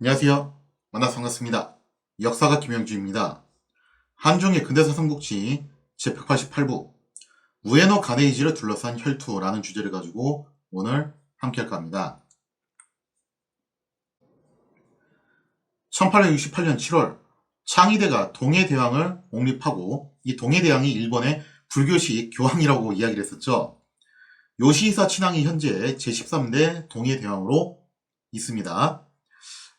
안녕하세요. 만나서 반갑습니다. 역사가 김영주입니다. 한중의 근대사 삼국지 제188부 우에노 가네이지를 둘러싼 혈투라는 주제를 가지고 오늘 함께 할까 합니다. 1868년 7월 창의대가 동해대왕을 옹립하고 이 동해대왕이 일본의 불교식 교황이라고 이야기를 했었죠. 요시히사 친왕이 현재 제13대 동해대왕으로 있습니다.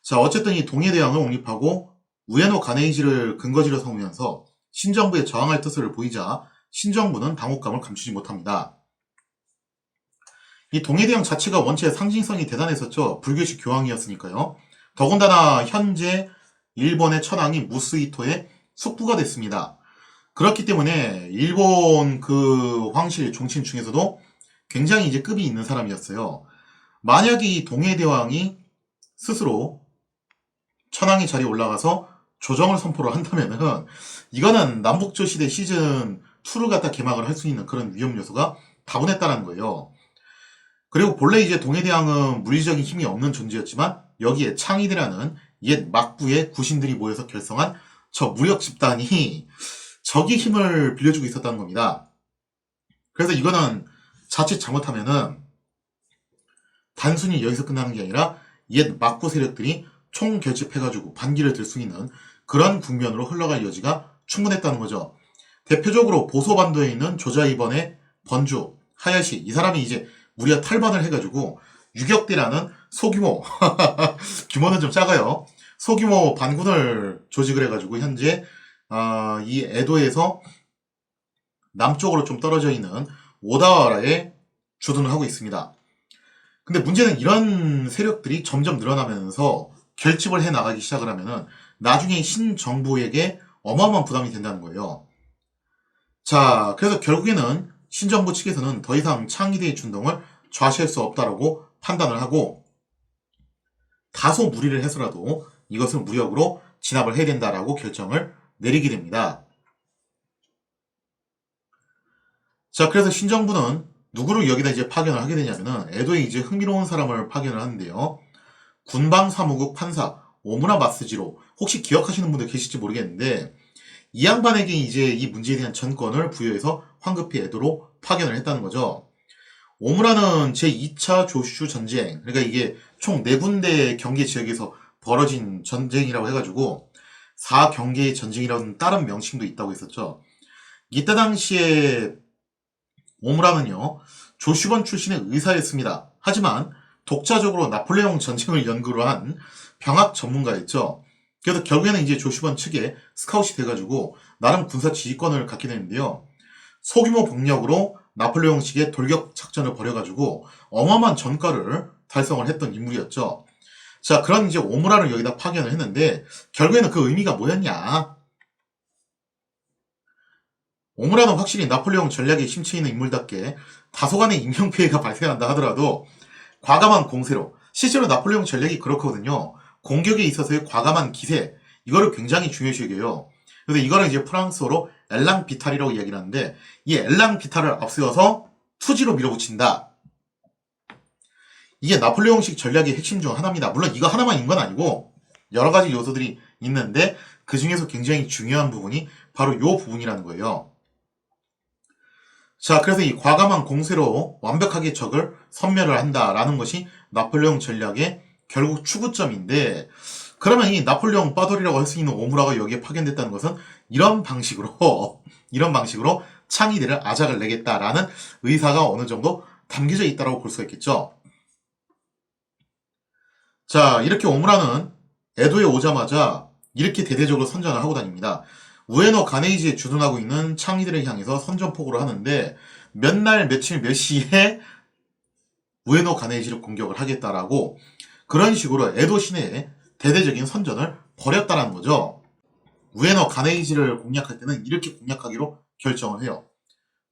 자, 어쨌든 이 동해대왕을 옹립하고 우에노 가네이지를 근거지로 삼으면서 신정부에 저항할 뜻을 보이자 신정부는 당혹감을 감추지 못합니다. 이 동해대왕 자체가 원체 상징성이 대단했었죠. 불교식 교황이었으니까요. 더군다나 현재 일본의 천황이 무스히토의 숙부가 됐습니다. 그렇기 때문에 일본 그 황실 종친 중에서도 굉장히 이제 급이 있는 사람이었어요. 만약에 이 동해대왕이 스스로 천황의 자리에 올라가서 조정을 선포를 한다면은 이거는 남북조 시대 시즌 2를 갖다 개막을 할 수 있는 그런 위험 요소가 다분했다는 거예요. 그리고 본래 이제 동해대왕은 물리적인 힘이 없는 존재였지만 여기에 창의대라는 옛 막부의 구신들이 모여서 결성한 저 무력 집단이 적의 힘을 빌려주고 있었다는 겁니다. 그래서 이거는 자칫 잘못하면은 단순히 여기서 끝나는 게 아니라 옛 막부 세력들이 총결집해가지고 반기를 들 수 있는 그런 국면으로 흘러갈 여지가 충분했다는 거죠. 대표적으로 보소반도에 있는 조자이번의 번주, 하야시, 이 사람이 이제 무려 탈반을 해가지고 유격대라는 소규모, 규모는 좀 작아요. 소규모 반군을 조직을 해가지고 현재 이 에도에서 남쪽으로 좀 떨어져 있는 오다와라에 주둔을 하고 있습니다. 근데 문제는 이런 세력들이 점점 늘어나면서 결집을 해 나가기 시작을 하면은 나중에 신정부에게 어마어마한 부담이 된다는 거예요. 자, 그래서 결국에는 신정부 측에서는 더 이상 창의대의 준동을 좌시할 수 없다라고 판단을 하고 다소 무리를 해서라도 이것을 무력으로 진압을 해야 된다라고 결정을 내리게 됩니다. 자, 그래서 신정부는 누구를 여기다 이제 파견을 하게 되냐면은 에도에 이제 흥미로운 사람을 파견을 하는데요. 군방 사무국 판사 오무라 마스지로, 혹시 기억하시는 분들 계실지 모르겠는데 이 양반에게 이제 이 문제에 대한 전권을 부여해서 황급히 에도로 파견을 했다는 거죠. 오무라는 제2차 조슈 전쟁, 그러니까 이게 총 4군데 경계 지역에서 벌어진 전쟁이라고 해가지고 4경계의 전쟁이라는 다른 명칭도 있다고 했었죠. 이때 당시에 오무라는요, 조슈번 출신의 의사였습니다. 하지만 독자적으로 나폴레옹 전쟁을 연구로 한 병학 전문가였죠. 그래서 결국에는 이제 조슈번 측에 스카웃이 돼가지고 나름 군사 지휘권을 갖게 되는데요. 소규모 병력으로 나폴레옹식의 돌격 작전을 벌여가지고 어마어마한 전과를 달성을 했던 인물이었죠. 자, 그런 이제 오무라를 여기다 파견을 했는데 결국에는 그 의미가 뭐였냐? 오무라는 확실히 나폴레옹 전략에 심취해 있는 인물답게 다소간의 인명피해가 발생한다 하더라도 과감한 공세로, 실제로 나폴레옹 전략이 그렇거든요. 공격에 있어서의 과감한 기세, 이거를 굉장히 중요시 여겨요. 그래서 이거를 이제 프랑스어로 엘랑 비탈이라고 이야기를 하는데 이 엘랑 비탈을 앞세워서 투지로 밀어붙인다. 이게 나폴레옹식 전략의 핵심 중 하나입니다. 물론 이거 하나만 있는 건 아니고 여러 가지 요소들이 있는데 그 중에서 굉장히 중요한 부분이 바로 이 부분이라는 거예요. 자, 그래서 이 과감한 공세로 완벽하게 적을 섬멸을 한다라는 것이 나폴레옹 전략의 결국 추구점인데, 그러면 이 나폴레옹 빠돌이라고 할 수 있는 오무라가 여기에 파견됐다는 것은 이런 방식으로 창의대를 아작을 내겠다라는 의사가 어느 정도 담겨져 있다고 볼 수가 있겠죠. 자, 이렇게 오무라는 에도에 오자마자 이렇게 대대적으로 선전을 하고 다닙니다. 우에노 가네이지에 주둔하고 있는 창의들을 향해서 선전포고를 하는데 몇 날 며칠 몇 시에 우에노 가네이지를 공격을 하겠다라고 그런 식으로 에도 시내에 대대적인 선전을 벌였다라는 거죠. 우에노 가네이지를 공략할 때는 이렇게 공략하기로 결정을 해요.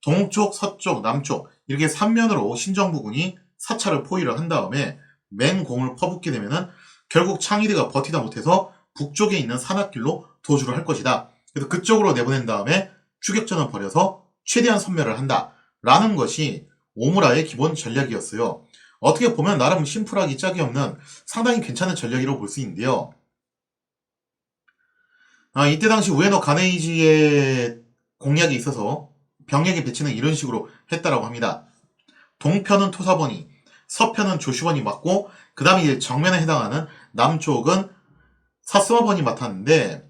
동쪽, 서쪽, 남쪽 이렇게 3면으로 신정부군이 사찰을 포위를 한 다음에 맹공을 퍼붓게 되면은 결국 창의대가 버티다 못해서 북쪽에 있는 산악길로 도주를 할 것이다. 그래서 그쪽으로 내보낸 다음에 추격전을 벌여서 최대한 섬멸을 한다라는 것이 오무라의 기본 전략이었어요. 어떻게 보면 나름 심플하기 짝이 없는 상당히 괜찮은 전략이라고 볼 수 있는데요. 이때 당시 우에노 가네이지의 공략이 있어서 병력의 배치는 이런 식으로 했다라고 합니다. 동편은 토사본이, 서편은 조슈번이 맡고 그 다음에 이제 정면에 해당하는 남쪽은 사스마번이 맡았는데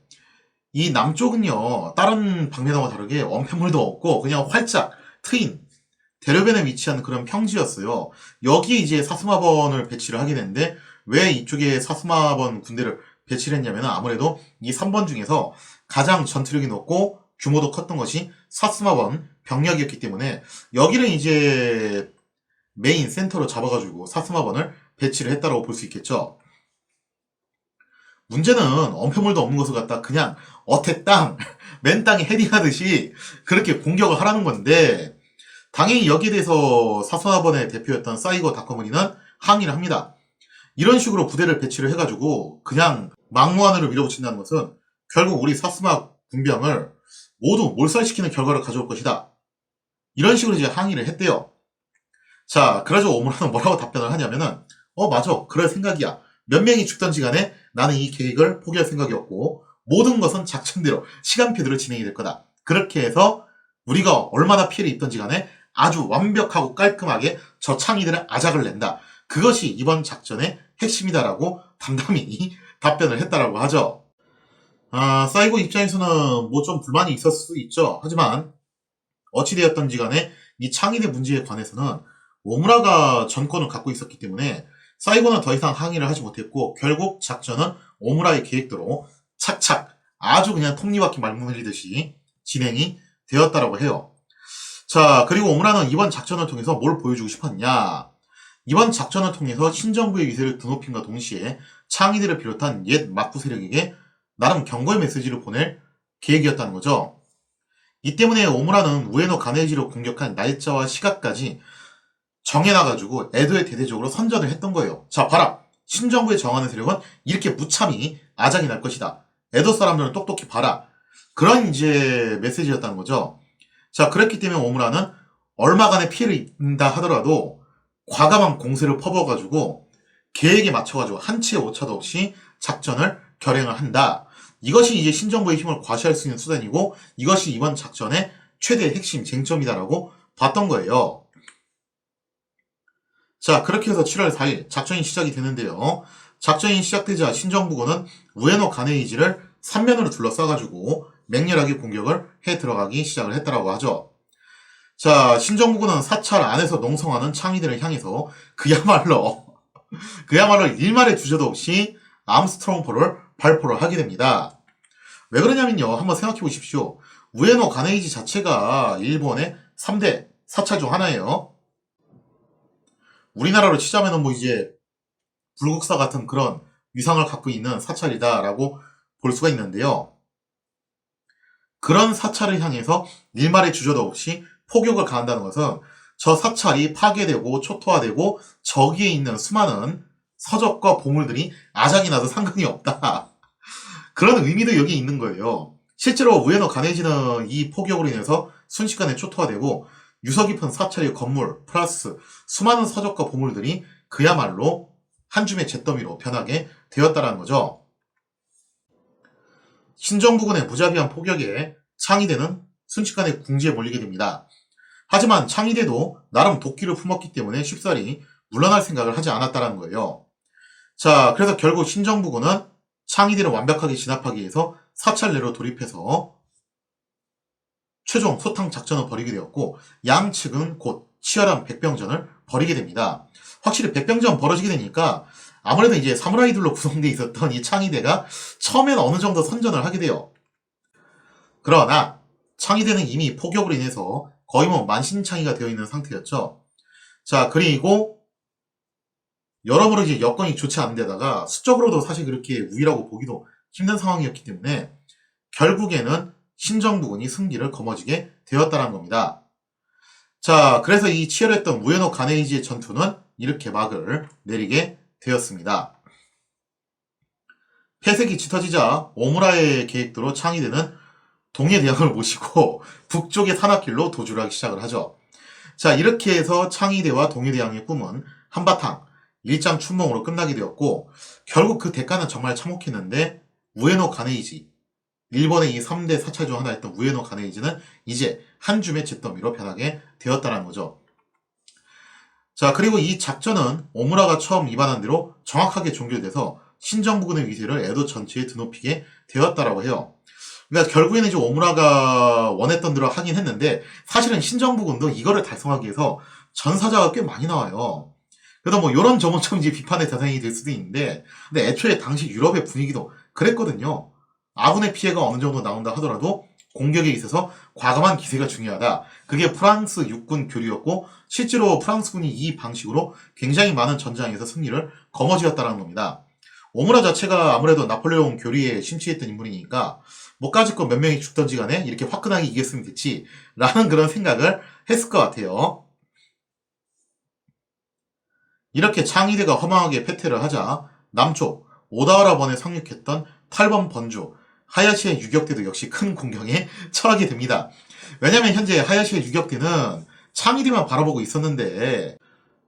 이 남쪽은요 다른 방면하고 다르게 원패물도 없고 그냥 활짝 트인 대로변에 위치한 그런 평지였어요. 여기에 이제 사스마번을 배치를 하게 됐는데 왜 이쪽에 사스마번 군대를 배치를 했냐면 아무래도 이 3번 중에서 가장 전투력이 높고 규모도 컸던 것이 사스마번 병력이었기 때문에 여기를 이제 메인 센터로 잡아가지고 사스마번을 배치를 했다고 볼 수 있겠죠. 문제는 엄폐물도 없는 것을 갖다 그냥 어태 땅, 맨 땅에 헤딩하듯이 그렇게 공격을 하라는 건데 당연히 여기에 대해서 사스마번의 대표였던 사이거 다커무니는 항의를 합니다. 이런 식으로 부대를 배치를 해가지고 그냥 막무안으로 밀어붙인다는 것은 결국 우리 사스마 군병을 모두 몰살시키는 결과를 가져올 것이다. 이런 식으로 이제 항의를 했대요. 자, 그래서 오므라는 뭐라고 답변을 하냐면은 맞아. 그럴 생각이야. 몇 명이 죽던지 간에 나는 이 계획을 포기할 생각이 없고 모든 것은 작전대로 시간표대로 진행이 될 거다. 그렇게 해서 우리가 얼마나 피해를 입던지 간에 아주 완벽하고 깔끔하게 저 창이들의 아작을 낸다. 그것이 이번 작전의 핵심이다라고 담담히 답변을 했다라고 하죠. 사이고 입장에서는 뭐 좀 불만이 있었을 수 있죠. 하지만 어찌되었던지 간에 이 창이대 문제에 관해서는 오무라가 전권을 갖고 있었기 때문에 사이고는 더 이상 항의를 하지 못했고 결국 작전은 오무라의 계획대로 착착 아주 그냥 톱니바퀴 말문 흘리듯이 진행이 되었다라고 해요. 자, 그리고 오무라는 이번 작전을 통해서 뭘 보여주고 싶었냐? 이번 작전을 통해서 신정부의 위세를 드높임과 동시에 창이들을 비롯한 옛 막부 세력에게 나름 경고의 메시지를 보낼 계획이었다는 거죠. 이 때문에 오무라는 우에노 가네이지를 공격한 날짜와 시각까지 정해놔가지고 에도에 대대적으로 선전을 했던 거예요. 자, 봐라. 신정부에 정하는 세력은 이렇게 무참히 아작이 날 것이다. 에도 사람들은 똑똑히 봐라. 그런 이제 메시지였다는 거죠. 자, 그렇기 때문에 오무라는 얼마간의 피해를 입는다 하더라도 과감한 공세를 퍼부어가지고 계획에 맞춰가지고 한치의 오차도 없이 작전을 결행을 한다. 이것이 이제 신정부의 힘을 과시할 수 있는 수단이고 이것이 이번 작전의 최대 핵심 쟁점이다라고 봤던 거예요. 자, 그렇게 해서 7월 4일 작전이 시작이 되는데요. 작전이 시작되자 신정부군은 우에노 가네이지를 3면으로 둘러싸가지고 맹렬하게 공격을 해 들어가기 시작을 했다라고 하죠. 자, 신정부군은 사찰 안에서 농성하는 창의들을 향해서 그야말로 일말의 주저도 없이 암스트롱포를 발포를 하게 됩니다. 왜 그러냐면요. 한번 생각해 보십시오. 우에노 가네이지 자체가 일본의 3대 사찰 중 하나예요. 우리나라로 치자면은 뭐 이제 불국사 같은 그런 위상을 갖고 있는 사찰이다라고 볼 수가 있는데요. 그런 사찰을 향해서 일말의 주저도 없이 포격을 가한다는 것은 저 사찰이 파괴되고 초토화되고 저기에 있는 수많은 서적과 보물들이 아작이 나도 상관이 없다. 그런 의미도 여기 있는 거예요. 실제로 우에노 가네이지는 이 포격으로 인해서 순식간에 초토화되고 유서 깊은 사찰의 건물 플러스 수많은 서적과 보물들이 그야말로 한 줌의 잿더미로 변하게 되었다는 거죠. 신정부군의 무자비한 포격에 창의대는 순식간에 궁지에 몰리게 됩니다. 하지만 창의대도 나름 도끼를 품었기 때문에 쉽사리 물러날 생각을 하지 않았다는 거예요. 자, 그래서 결국 신정부군은 창의대를 완벽하게 진압하기 위해서 사찰 내로 돌입해서 최종 소탕 작전을 벌이게 되었고 양측은 곧 치열한 백병전을 벌이게 됩니다. 확실히 백병전 벌어지게 되니까 아무래도 이제 사무라이들로 구성되어 있었던 이 창의대가 처음에는 어느 정도 선전을 하게 돼요. 그러나 창의대는 이미 포격으로 인해서 거의 뭐 만신창이가 되어 있는 상태였죠. 자, 그리고 여러모로 이제 여건이 좋지 않은 데다가 수적으로도 사실 그렇게 우위라고 보기도 힘든 상황이었기 때문에 결국에는 신정부군이 승기를 거머쥐게 되었다는 겁니다. 자, 그래서 이 치열했던 우에노 가네이지의 전투는 이렇게 막을 내리게 되었습니다. 폐색이 짙어지자 오무라의 계획대로 창의대는 동해대왕을 모시고 북쪽의 산악길로 도주를 하기 시작을 하죠. 자, 이렇게 해서 창의대와 동해대왕의 꿈은 한바탕 일장 춘몽으로 끝나게 되었고, 결국 그 대가는 정말 참혹했는데 우에노 가네이지, 일본의 이 3대 사찰 중 하나였던 우에노 가네이지는 이제 한 줌의 잿더미로 변하게 되었다는 거죠. 자, 그리고 이 작전은 오무라가 처음 입안한 대로 정확하게 종결돼서 신정부군의 위세를 에도 전체에 드높이게 되었다라고 해요. 그러니까 결국에는 이제 오무라가 원했던 대로 하긴 했는데, 사실은 신정부군도 이거를 달성하기 위해서 전사자가 꽤 많이 나와요. 그래서 뭐 요런 저번처럼 이제 비판의 대상이 될 수도 있는데, 근데 애초에 당시 유럽의 분위기도 그랬거든요. 아군의 피해가 어느 정도 나온다 하더라도 공격에 있어서 과감한 기세가 중요하다. 그게 프랑스 육군 교류였고, 실제로 프랑스군이 이 방식으로 굉장히 많은 전장에서 승리를 거머쥐었다는 겁니다. 오무라 자체가 아무래도 나폴레옹 교리에 심취했던 인물이니까 뭐까짓 거 몇 명이 죽던지 간에 이렇게 화끈하게 이겼으면 됐지 라는 그런 생각을 했을 것 같아요. 이렇게 창의대가 허망하게 패퇴를 하자 남쪽 오다와라번에 상륙했던 8번 번주 하야시의 유격대도 역시 큰 공경에 처하게 됩니다. 왜냐면 현재 하야시의 유격대는 창의대만 바라보고 있었는데,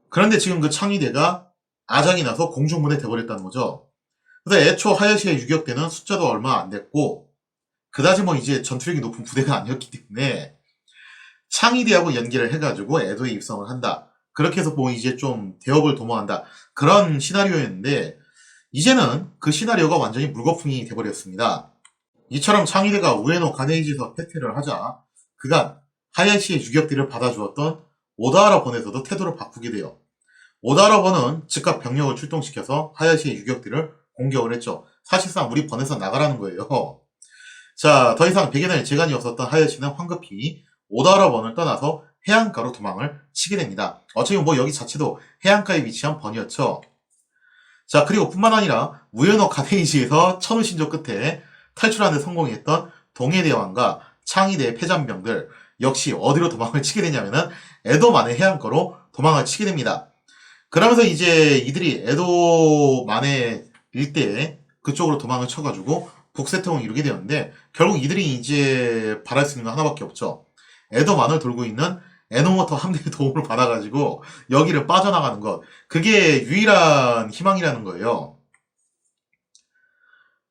그런데 지금 그 창의대가 아작이 나서 공중분해 돼버렸다는 거죠. 그래서 애초 하야시의 유격대는 숫자도 얼마 안 됐고 그다지 뭐 이제 전투력이 높은 부대가 아니었기 때문에 창의대하고 연계를 해가지고 에도에 입성을 한다. 그렇게 해서 뭐 이제 좀 대업을 도모한다. 그런 시나리오였는데, 이제는 그 시나리오가 완전히 물거품이 돼버렸습니다. 이처럼 창의대가 우에노 가네이지에서 패퇴를 하자 그간 하야시의 유격대를 받아주었던 오다하라 번에서도 태도를 바꾸게 돼요. 오다하라 번은 즉각 병력을 출동시켜서 하야시의 유격대를 공격을 했죠. 사실상 우리 번에서 나가라는 거예요. 자, 더 이상 백연할 재간이 없었던 하야시는 황급히 오다하라 번을 떠나서 해안가로 도망을 치게 됩니다. 어차피 뭐 여기 자체도 해안가에 위치한 번이었죠. 자, 그리고 뿐만 아니라 우에노 가네이지에서 천우 신조 끝에 탈출하는 데 성공했던 동해대왕과 창의대 패잔병들 역시 어디로 도망을 치게 되냐면은 에도만의 해안가로 도망을 치게 됩니다. 그러면서 이제 이들이 에도만의 일대에 그쪽으로 도망을 쳐가지고 북새통을 이루게 되었는데, 결국 이들이 이제 바랄 수 있는 건 하나밖에 없죠. 에도만을 돌고 있는 에노모토 함대의 도움을 받아가지고 여기를 빠져나가는 것. 그게 유일한 희망이라는 거예요.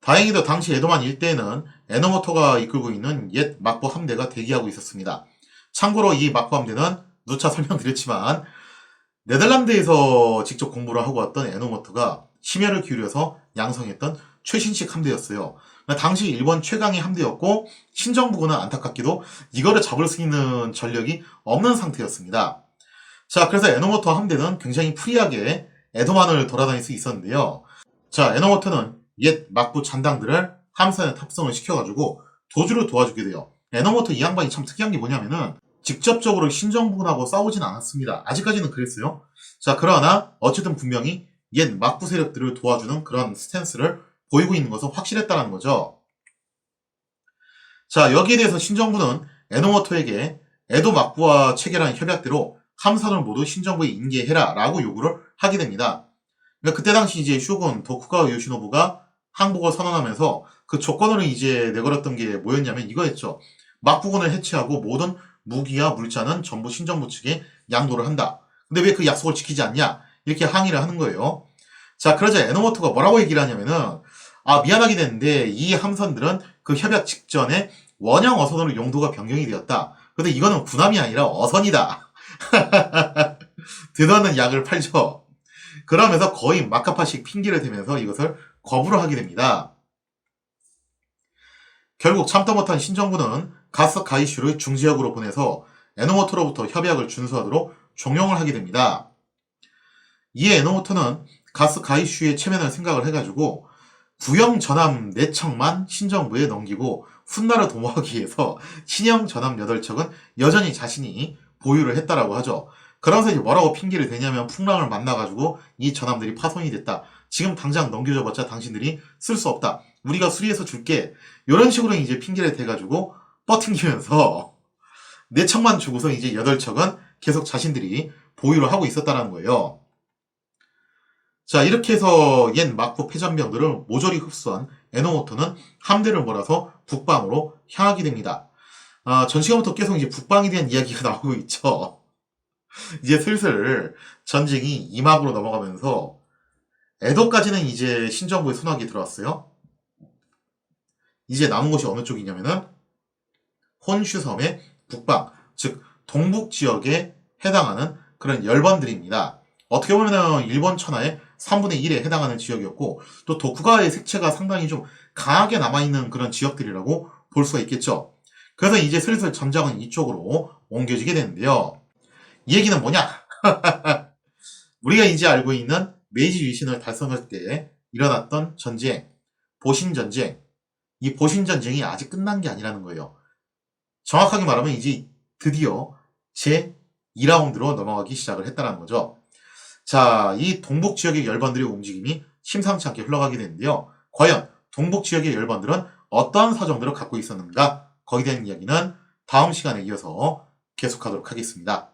다행히도 당시 에도만 일대에는 에노모토가 이끌고 있는 옛 막부 함대가 대기하고 있었습니다. 참고로 이 막부 함대는 누차 설명드렸지만 네덜란드에서 직접 공부를 하고 왔던 에노모토가 심혈을 기울여서 양성했던 최신식 함대였어요. 당시 일본 최강의 함대였고, 신정부군은 안타깝게도 이거를 잡을 수 있는 전력이 없는 상태였습니다. 자, 그래서 에노모토 함대는 굉장히 프리하게 에도만을 돌아다닐 수 있었는데요. 자, 에노모토는 옛 막부 잔당들을 함선에 탑승을 시켜가지고 도주를 도와주게 돼요. 에노모토 이 양반이 참 특이한 게 뭐냐면은 직접적으로 신정부군하고 싸우진 않았습니다. 아직까지는 그랬어요. 자, 그러나 어쨌든 분명히 옛 막부 세력들을 도와주는 그런 스탠스를 보이고 있는 것은 확실했다는 거죠. 자, 여기에 대해서 신정부는 에노모토에게 에도 막부와 체결한 협약대로 함선을 모두 신정부에 인계해라 라고 요구를 하게 됩니다. 그러니까 그때 당시 이제 쇼군 도쿠가와 요시노부가 항복을 선언하면서 그 조건으로 이제 내걸었던 게 뭐였냐면 이거였죠. 막부군을 해체하고 모든 무기와 물자는 전부 신정부 측에 양도를 한다. 근데 왜 그 약속을 지키지 않냐? 이렇게 항의를 하는 거예요. 자, 그러자 에노모토가 뭐라고 얘기를 하냐면은, 미안하게 됐는데 이 함선들은 그 협약 직전에 원형 어선으로 용도가 변경이 되었다. 근데 이거는 군함이 아니라 어선이다. 드러는 약을 팔죠. 그러면서 거의 막가파식 핑계를 대면서 이것을 거부를 하게 됩니다. 결국 참다 못한 신정부는 가스 가이슈를 중지역으로 보내서 에노모토로부터 협약을 준수하도록 종용을 하게 됩니다. 이에 에노모토는 가스 가이슈의 체면을 생각을 해가지고 구형 전함 4척만 신정부에 넘기고 훗날을 도모하기 위해서 신형 전함 8척은 여전히 자신이 보유를 했다라고 하죠. 그러면서 이제 뭐라고 핑계를 대냐면 풍랑을 만나가지고 이 전함들이 파손이 됐다. 지금 당장 넘겨줘봤자 당신들이 쓸 수 없다. 우리가 수리해서 줄게. 이런 식으로 이제 핑계를 대가지고 뻗팅기면서 4척만 주고서 이제 8척은 계속 자신들이 보유를 하고 있었다는 거예요. 자, 이렇게 해서 옛 막부 패잔병들을 모조리 흡수한 에노모토는 함대를 몰아서 북방으로 향하게 됩니다. 전 시간부터 계속 이제 북방에 대한 이야기가 나오고 있죠. 이제 슬슬 전쟁이 이막으로 넘어가면서 에도까지는 이제 신정부의 손아귀에 들어왔어요. 이제 남은 곳이 어느 쪽이냐면은 혼슈섬의 북방, 즉 동북 지역에 해당하는 그런 열번들입니다. 어떻게 보면 일본 천하의 3분의 1에 해당하는 지역이었고 또 도쿠가와의 색채가 상당히 좀 강하게 남아있는 그런 지역들이라고 볼 수가 있겠죠. 그래서 이제 슬슬 전장은 이쪽으로 옮겨지게 되는데요. 이 얘기는 뭐냐? 우리가 이제 알고 있는 메이지 유신을 달성할 때 일어났던 전쟁, 보신전쟁, 이 보신전쟁이 아직 끝난 게 아니라는 거예요. 정확하게 말하면 이제 드디어 제 2라운드로 넘어가기 시작을 했다는 거죠. 자, 이 동북 지역의 열반들의 움직임이 심상치 않게 흘러가게 되는데요. 과연 동북 지역의 열반들은 어떤 사정들을 갖고 있었는가? 거기에 대한 이야기는 다음 시간에 이어서 계속하도록 하겠습니다.